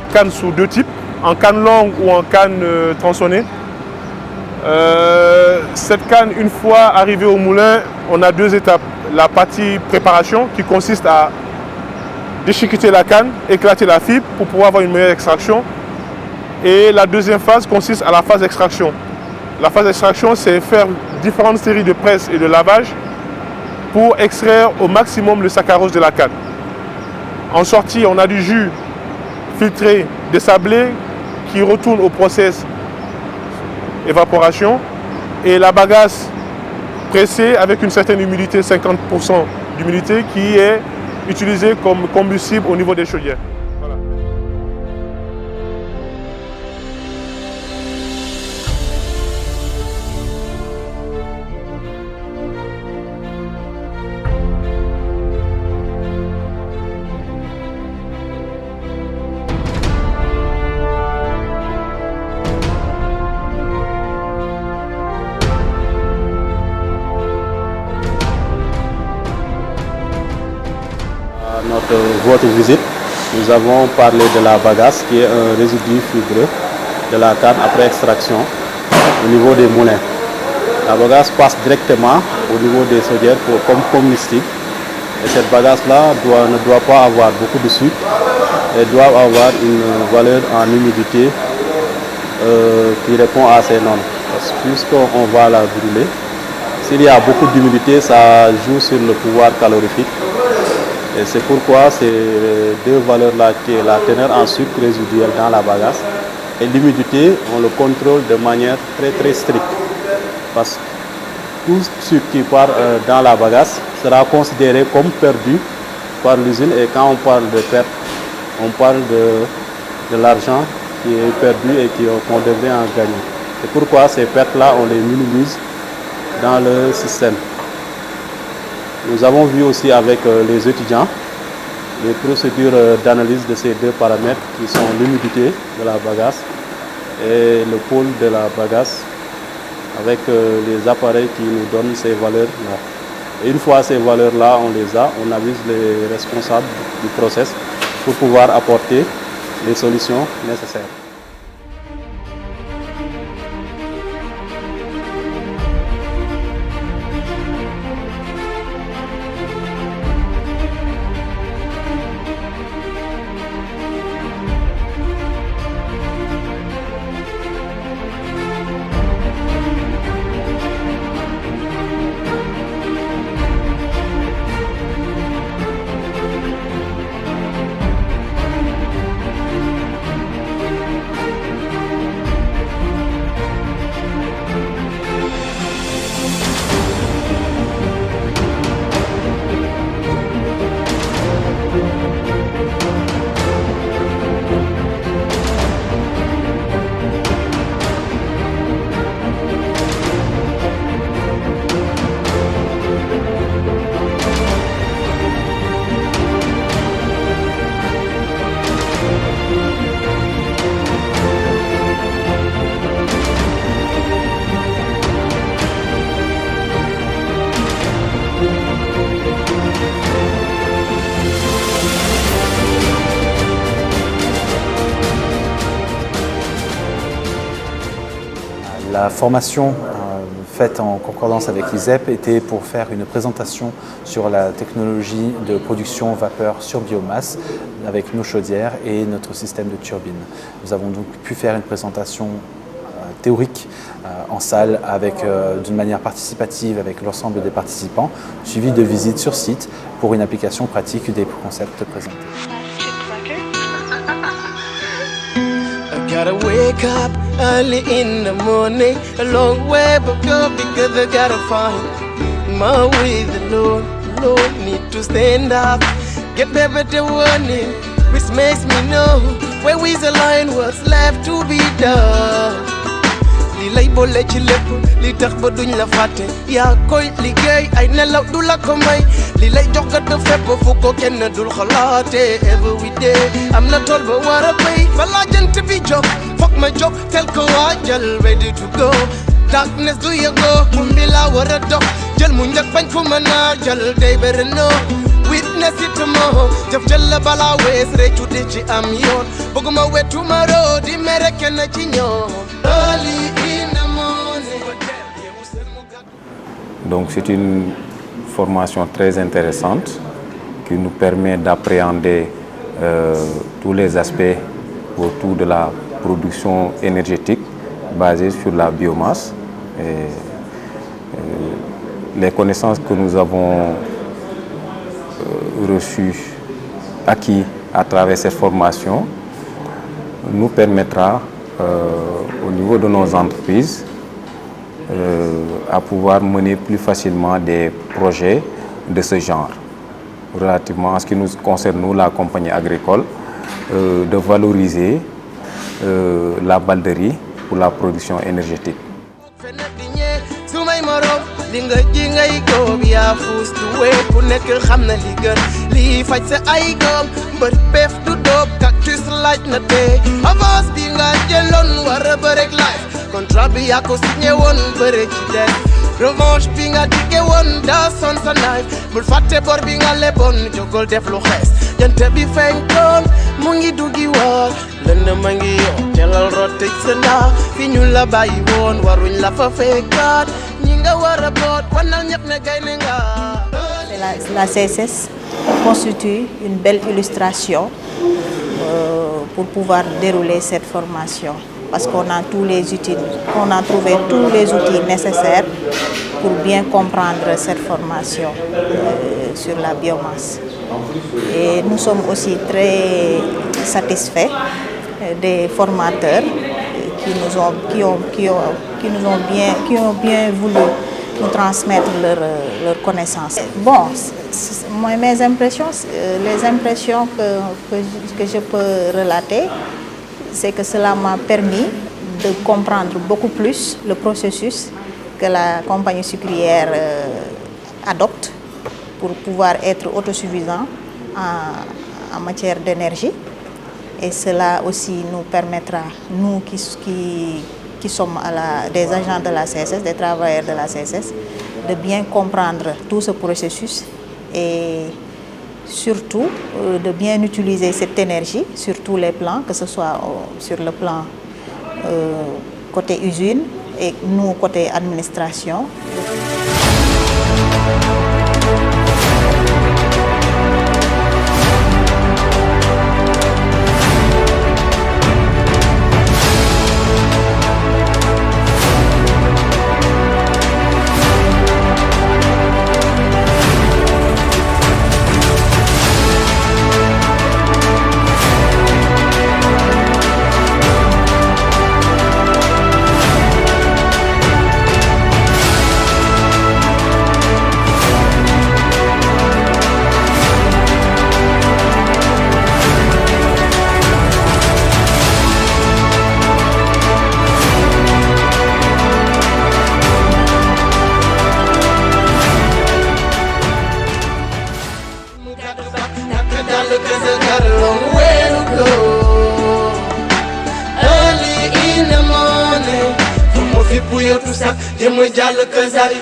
canne sous deux types, en canne longue ou en canne tronçonnée. Cette canne, une fois arrivée au moulin, on a deux étapes. La partie préparation qui consiste à déchiqueter la canne, éclater la fibre pour pouvoir avoir une meilleure extraction. Et la deuxième phase consiste à la phase d'extraction. La phase d'extraction, c'est faire différentes séries de presses et de lavage pour extraire au maximum le saccharose de la canne. En sortie, on a du jus filtré, désablé, qui retourne au process évaporation, et la bagasse pressée avec une certaine humidité, 50% d'humidité, qui est utilisée comme combustible au niveau des chaudières. Voilà. Votre visite, nous avons parlé de la bagasse qui est un résidu fibreux de la canne après extraction au niveau des moulins. La bagasse passe directement au niveau des chaudières comme combustible et cette bagasse-là ne doit pas avoir beaucoup de sucre et doit avoir une valeur en humidité qui répond à ces normes. Parce que puisqu'on va la brûler, s'il y a beaucoup d'humidité, ça joue sur le pouvoir calorifique. Et c'est pourquoi ces deux valeurs-là, qui est la teneur en sucre résiduel dans la bagasse et l'humidité, on le contrôle de manière très stricte. Parce que tout sucre qui part dans la bagasse sera considéré comme perdu par l'usine. Et quand on parle de perte, on parle de l'argent qui est perdu et qu'on devrait en gagner. C'est pourquoi ces pertes-là, on les minimise dans le système. Nous avons vu aussi avec les étudiants les procédures d'analyse de ces deux paramètres qui sont l'humidité de la bagasse et le pôle de la bagasse avec les appareils qui nous donnent ces valeurs-là. Et une fois ces valeurs-là, on avise les responsables du process pour pouvoir apporter les solutions nécessaires. La formation faite en concordance avec l'ISEP était pour faire une présentation sur la technologie de production vapeur sur biomasse avec nos chaudières et notre système de turbine. Nous avons donc pu faire une présentation théorique en salle d'une manière participative avec l'ensemble des participants, suivie de visites sur site pour une application pratique des concepts présentés. Gotta wake up early in the morning, a long way but go because I gotta find my way. The Lord need to stand up, get better warning, which makes me know where is the line, what's left to be done. Li lay bolé ci lépp li tax ba duñ la fàtte yaa koy liggéey ay nelaw du la ko may li lay jox gëdd fépp fu ko kenn dul xalaate every day am na tool ba war a béy balaa jant bi jóg foog ma jóg tel ko waajal ready to go darkness du yëgoo kumbi la war a dox jël mu njëkk bañ fu mën a jël day bëri no with witness it tomorrow. Jëf jël la bala wees réccu di ci am yoon bëgguma wetu maro di mere kenn ci ñoom. Early in the morning. Donc c'est une formation très intéressante qui nous permet d'appréhender tous les aspects autour de la production énergétique basée sur la biomasse. Et, les connaissances que nous avons reçues, acquis à travers cette formation, nous permettra au niveau de nos entreprises à pouvoir mener plus facilement des projets de ce genre. Relativement à ce qui nous concerne, nous, la compagnie agricole, de valoriser la balderie pour la production énergétique. li nga ji ngay góob yaa fuus du wéy ku nekk xam na li gën lii faj sa ay góom mbër peef du dóob cactus laaj na tey avance bi nga jëloon war a bërek life contrat bi yaa ko signé woon bëre ci des revanche bi nga diggé woon daa son sa knife bul fàtte bor bi nga leboon jógol def lu xees jant bi fenkoon mu ngi duggi waar lënd ma ngi yow telal root tëj sa ndaa fi ñu la bàyyi woon waruñ la fa fekkaat La CSS constitue une belle illustration pour pouvoir dérouler cette formation parce qu'on a tous les outils, on a trouvé tous les outils nécessaires pour bien comprendre cette formation sur la biomasse. Et nous sommes aussi très satisfaits des formateurs qui ont bien voulu nous transmettre leurs connaissances. Bon, mes impressions, les impressions que je peux relater, c'est que cela m'a permis de comprendre beaucoup plus le processus que la compagnie sucrière adopte pour pouvoir être autosuffisant en matière d'énergie. Et cela aussi nous permettra, nous qui sommes des agents de la CSS, des travailleurs de la CSS, de bien comprendre tout ce processus et surtout de bien utiliser cette énergie sur tous les plans, que ce soit sur le plan côté usine et nous côté administration.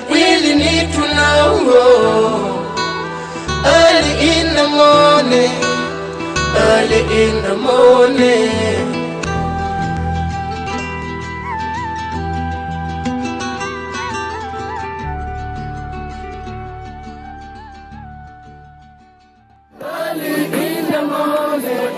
We really need to know. Early in the morning, early in the morning. Early in the morning,